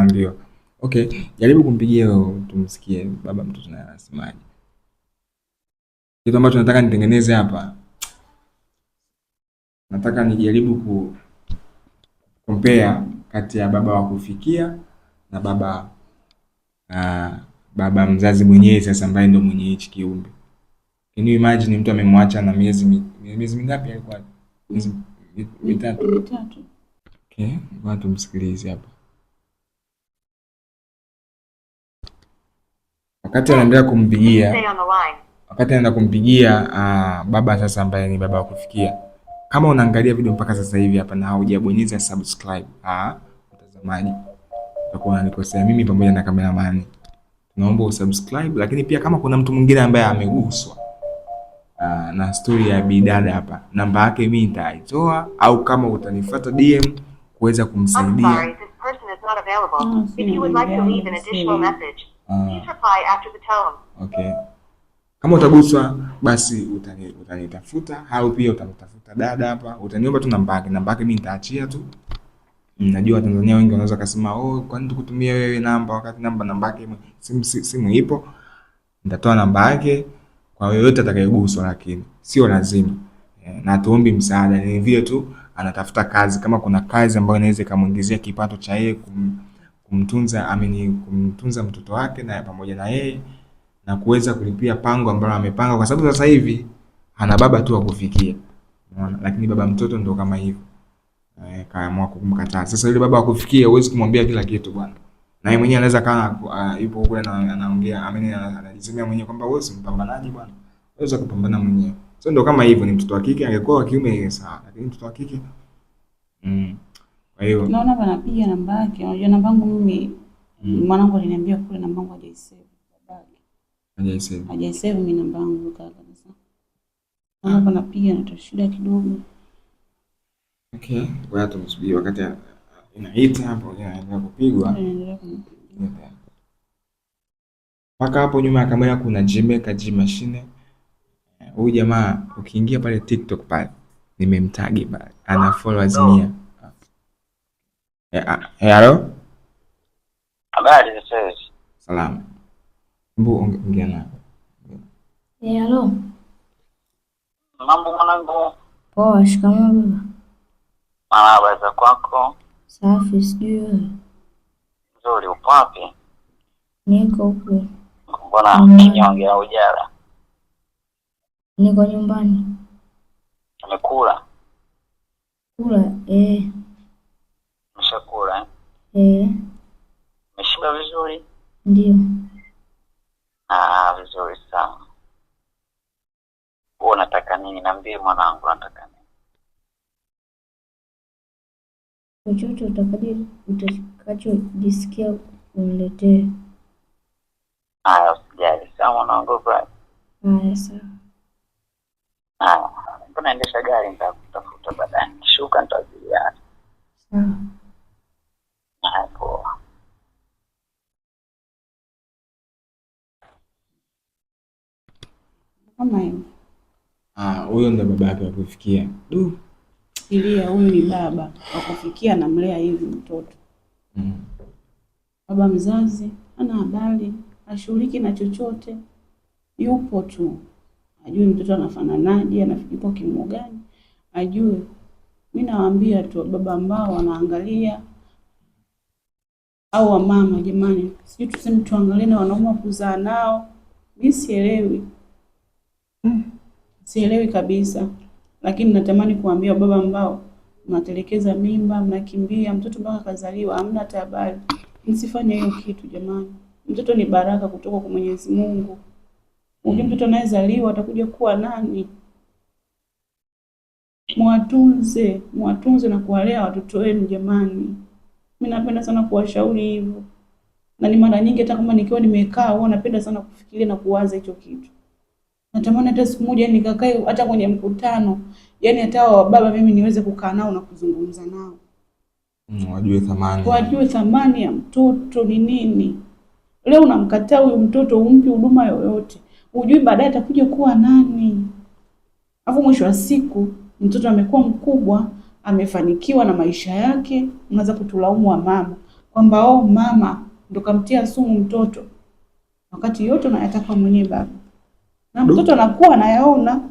naambiwa. Okay, jaribu kumpigia tumsikie baba mtoto naye anasemaje. Kitu ambacho nataka nitengeneze hapa, nataka nijaribu compare kati ya baba wa kufikia na baba mzazi mwenyewe sasa, ambaye ndio mwenye hichi kiumbe. Can you imagine mtu amemwacha na miezi mingapi alikuwa? Miezi mitatu. Okay, watu msikilize hapa. Wakati anaendelea kumpigia baba sasa, ambaye ni baba wa kufikia. Kama unaangalia video mpaka sasa hivi hapa na haujabonyeza subscribe, mtazamaji, utakuwa unanikosea mimi pamoja na cameraman. Naomba usubscribe, lakini pia kama kuna mtu mwingine ambaye ameguswa na story ya bidada hapa, namba yake mimi nitaitoa, au kama utanifuata DM kuweza kumsaidia. Okay. Kama utaguswa basi utanitafuta, au pia utamtafuta dada hapa, utaniomba tu namba yake mimi nitaachia tu. Najua Tanzania wengi wanaweza kusema kwa nini tukutumia wewe namba wakati namba yake simu ipo. Nitatoa namba yake kwa yoyote atakayeguswa, lakini sio lazima. Na tuombe msaada, ni vile tu anatafuta kazi. Kama kuna kazi ambayo inaweza kumuingizia kipato cha yeye kumtunza mtoto wake na pamoja na yeye, na kuweza kulipia pango ambalo amepanga, kwa sababu sasa hivi ana baba tu wa kufikia. Unaona, lakini baba mtoto ndo kama hivyo. Kaamua kumkataa. Sasa yule baba wa kufikia huwezi kumwambia kila kitu bwana. Na yeye mwenyewe anaweza kana yupo huko na anaongea, anajisemea mwenyewe kwamba wewe si mpambanaji bwana. Unaweza kupambana mwenyewe. Sasa ndo kama hivyo, ni mtoto wa kike, angekuwa wa kiume sawa, lakini mtoto wa kike. Kwa hiyo naona wanapiga namba yake. Unajua namba yangu mimi, mwanangu aliniambia kule namba yangu hajaisave babake. Hajaisave mimi namba yangu kabisa. Naona wanapiga na shida kidogo. Okay, wewe tumsubiri wakati inaita hapo, inaendelea kupigwa. Mpaka hapo nyuma ya kamera kuna Jimeka G Machine. Huyu jamaa ukiingia pale TikTok pale, nimemtag pale, ana followers 100. Hello? Habari sasa. Salama. Mbu ongea na. Hello. Mambo mwanangu. Poa, shikamoo baba. Habari za kwako? Safi, sijui wewe. Nzuri, upo wapi? Niko huko. Mbona kinyonge au jara? Niko nyumbani. Umekula? Kula, Umeshakula? Umeshiba vizuri? Ndio. Vizuri sana. Wewe unataka nini? Niambie mwanangu, unataka nini? Chochote utakachojisikia uniletee. Usijali. Sawa mwanangu bwana. Sawa. Mbona naendesha gari, nitakutafuta baadaye. Shuka nitazilia. Sawa. Poa. Kama hiyo. Huyo ndo baba yake wa kufikia. Ilia, huyu ni baba wa kufikia, namlea hivi mtoto. Baba mzazi hana habari, hashughuliki na chochote. Yupo tu. Ajui mtoto anafananaje, anafikiri kimo gani. Ajui. Mimi nawaambia tu baba ambao wanaangalia, au wamama, jamani, sisi tuseme tuangalie na wanaume kuzaa nao. Mimi sielewi. Sielewi kabisa. Lakini natamani kuambia baba ambao mnatelekeza mimba, mnakimbia mtoto mpaka kazaliwa, hamna hata habari. Msifanye hiyo kitu jamani. Mtoto ni baraka kutoka kwa Mwenyezi Mungu. Unajua mtoto anayezaliwa atakuja kuwa nani? Muwatunze na kuwalea watoto wenu jamani. Mimi napenda sana kuwashauri hivyo. Na ni mara nyingi hata kama nikiwa nimekaa huwa napenda sana kufikiria na kuwaza hicho kitu. Natamani hata siku moja nikakae hata kwenye mkutano, yani hata wa baba mimi niweze kukaa nao na kuzungumza nao. Wajue thamani ya mtoto ni nini. Leo unamkataa huyu mtoto, umpi huduma yoyote, hujui baadaye atakuja kuwa nani. Alafu mwisho wa siku mtoto amekuwa mkubwa, amefanikiwa na maisha yake, unaanza kutulaumu wa mama. kwamba mama ndo kamtia sumu mtoto, wakati yote unayataka mwenyewe baba, na mtoto anakuwa anayaona.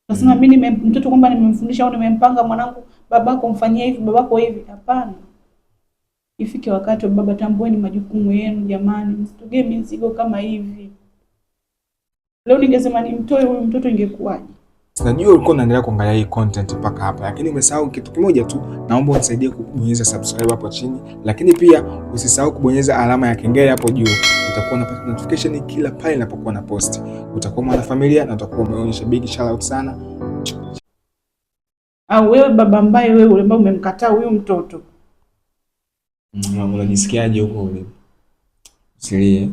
Nasema mimi mtoto kwamba nimemfundisha au nimempanga mwanangu, babako mfanyie hivi, babako hivi. Hapana. Ifike wakati wa baba, tambueni majukumu yenu jamani, msitugee mizigo kama hivi. Leo ningesema nimtoe huyu mtoto ingekuwaje? Najua ulikuwa unaendelea kuangalia hii content mpaka hapa, lakini umesahau kitu kimoja tu. Naomba unisaidie kubonyeza subscribe hapo chini, lakini pia usisahau kubonyeza alama ya kengele hapo juu. Utakuwa unapata notification kila pale ninapokuwa na post. Utakuwa mwanafamilia na utakuwa umeonyesha big shout out sana. Au wewe baba ambaye wewe ule ambao umemkataa huyu mtoto, unajisikiaje huko ulipo? Usilie.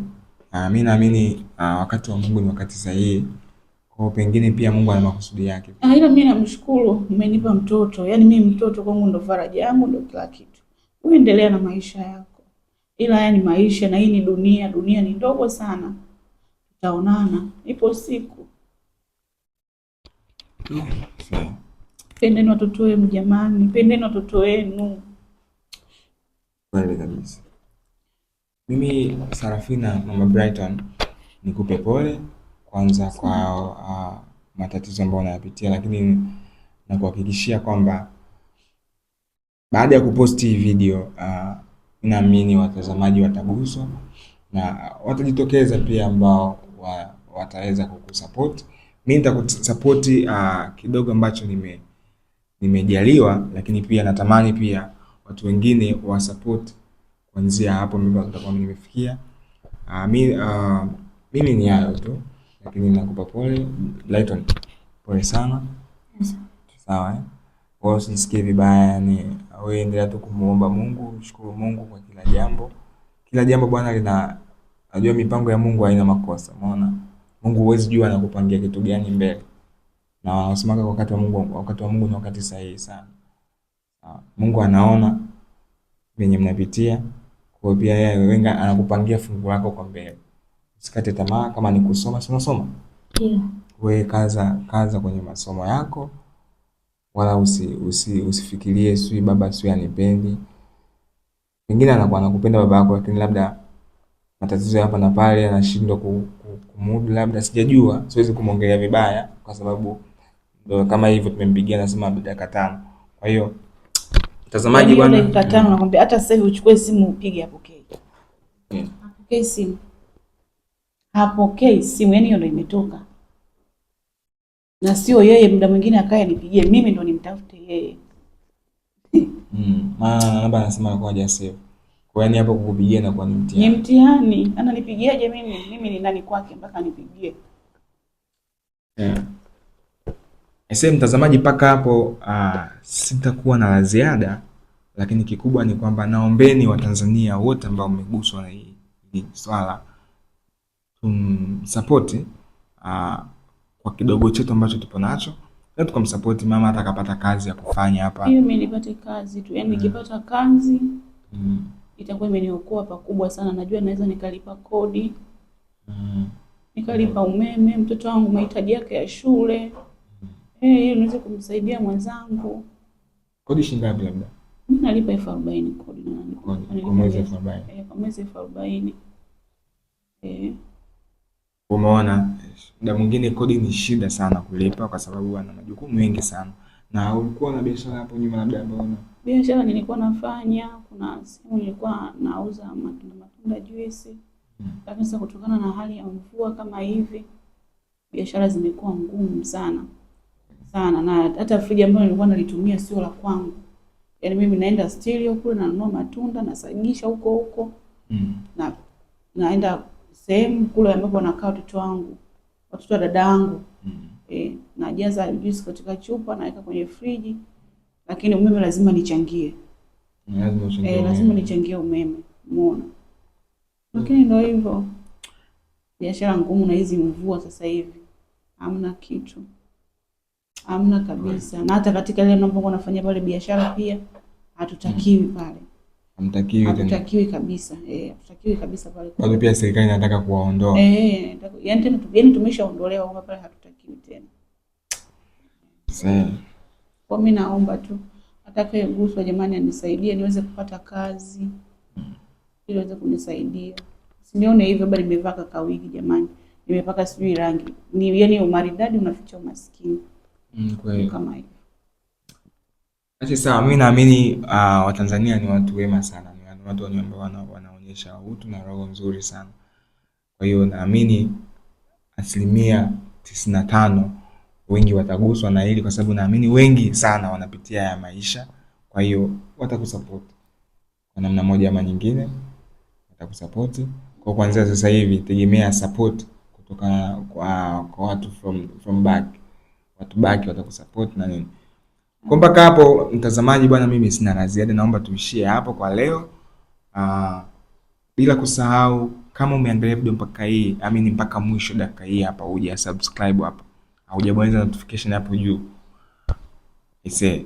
Mimi naamini wakati wa Mungu ni wakati sahihi. Kwa pengine pia Mungu ana makusudi yake. Ila mimi namshukuru umenipa mtoto. Yaani mimi mtoto kwangu ndo faraja yangu, ndo kila kitu. Uendelea na maisha yako. Ila haya ni maisha na hii ni dunia. Dunia ni ndogo sana. Tutaonana. Ipo siku. Pendeni watoto wenu jamani. Pendeni watoto wenu. Kweli kabisa. Mimi Sarafina Mama Brighton nikupe pole kwanza kwa matatizo ambayo unayapitia, lakini nakuhakikishia kwamba baada ya kuposti hii video ninaamini watazamaji wataguswa na watajitokeza pia ambao wataweza kukusupport. Mimi nitakusupport kidogo ambacho nimejaliwa, lakini pia natamani pia watu wengine wa support kuanzia hapo nitakuwa nimefikia. Mimi ni hayo tu, lakini nakupa pole Brighton, pole sana. Sawa wewe usisikie vibaya, yani wewe endelea tu kumuomba Mungu, shukuru Mungu kwa kila jambo. Kila jambo bwana najua mipango ya Mungu haina makosa. Umeona? Mungu huwezi jua anakupangia kitu gani mbele. Na wanasemaga wakati wa Mungu ni wakati sahihi sana. Mungu anaona venye mnapitia, kwa pia yeye wenga anakupangia fungu lako kwa mbele. Usikate tamaa, kama ni kusoma, unasoma. Wewe kaza kwenye masomo yako. Wala usifikirie sui baba sui anipendi. Pengine anakuwa anakupenda baba yako, lakini labda matatizo hapa na pale anashindwa kumudu, labda sijajua, siwezi kumwongelea vibaya kwa sababu ndio kama hivyo tumempigia nasema dakika 5. Kwa hiyo mtazamaji bwana, dakika 5 nakwambia hata sasa hivi uchukue simu upige apokee. Apokee simu. Hapokei simu, yani hiyo ndio imetoka. Na sio yeye muda mwingine akae nipigie, mimi ndo nimtafute yeye. Labda anasema kwa jasiri. Kwa yani hapo kukupigia na kwa ni mtihani. Ni mtihani. Ananipigiaje mimi? Mimi ni nani kwake mpaka nipigie? Mtazamaji mpaka hapo sitakuwa na la ziada, lakini kikubwa ni kwamba naombeni Watanzania wote ambao mmeguswa na hii swala tumsupport kwa kidogo chetu ambacho tupo nacho, na tukamsupport mama hata akapata kazi ya kufanya hapa. Hiyo mimi nipate kazi tu, yani nikipata kazi itakuwa imeniokoa pakubwa sana. Najua naweza nikalipa kodi, nikalipa umeme, mtoto wangu mahitaji yake ya shule. Hiyo niweze kumsaidia mwenzangu. Kodi shilingi ngapi labda? Mimi nalipa 40,000 kodi na kwa mwezi 40,000. Kwa mwezi 40,000. Umeona, muda mwingine kodi ni shida sana kulipa kwa sababu ana majukumu mengi sana. Na ulikuwa na biashara hapo nyuma labda ambayo biashara nilikuwa nafanya, kuna siku nilikuwa nauza matunda juice. Lakini sasa kutokana na hali ya mvua kama hivi, biashara zimekuwa ngumu sana. Na hata friji ambayo nilikuwa nalitumia sio la kwangu. Yaani mimi naenda stereo kule na nanunua matunda na sagisha huko. Na naenda sehemu kule ambapo wanakaa watoto wangu, watoto wa dada yangu. Najaza juice katika chupa naweka kwenye friji, lakini umeme lazima nichangie. Lazima nichangie umeme, umeona. Lakini ndio hivyo. Biashara ngumu na hizi mvua sasa hivi. Hamna kitu. Hamna kabisa. Na hata katika ile ninapokuwa nafanya pale biashara pia hatutakiwi pale. Hatutakiwi kabisa. Hatutakiwi kabisa pale. Bado pia serikali inataka kuwaondoa. Yaani tena tumeshaondolewa kwa pale, hatutakiwi tena. Sasa kwa mimi naomba tu atakayeguswa jamani anisaidie niweze kupata kazi. ili waweze kunisaidia. Sinione hivyo bali nimevaa kaka wigi jamani. Nimepaka sijui rangi. Ni yani umaridadi unaficha umaskini. Kweli. Kama hivyo. Basi sawa, mimi naamini Watanzania ni watu wema sana. Ni watu ambao wanaonyesha utu na roho nzuri sana. Kwa hiyo naamini 95% wengi wataguswa na hili, kwa sababu naamini wengi sana wanapitia ya maisha. Kwa hiyo watakusupport kwa namna moja ama nyingine, watakusupport. Kwa kuanzia sasa hivi tegemea support kutoka kwa watu from back. Watu back watakusupport na nini. Kwa mpaka hapo mtazamaji bwana, mimi sina la ziada, naomba tuishie hapo kwa leo. Bila kusahau, kama umeangalia video mpaka mwisho dakika hii hapa, uje subscribe hapa, hujabonyeza notification hapo juu, wewe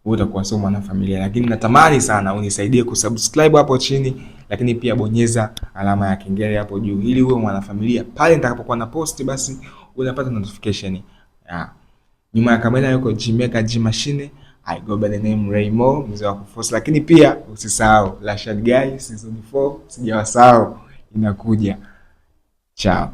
utakuwa sio mwanafamilia. Lakini natamani sana unisaidie kusubscribe hapo chini, lakini pia bonyeza alama ya kengele hapo juu ili uwe mwanafamilia. Pale nitakapokuwa na post basi unapata notification. Nyuma ya kamera yuko Gmaker G Machine. I go by the name Raymo, mzee wa kuforce. Lakini pia usisahau Rashad Guy season 4, sijawasahau, inakuja. Ciao.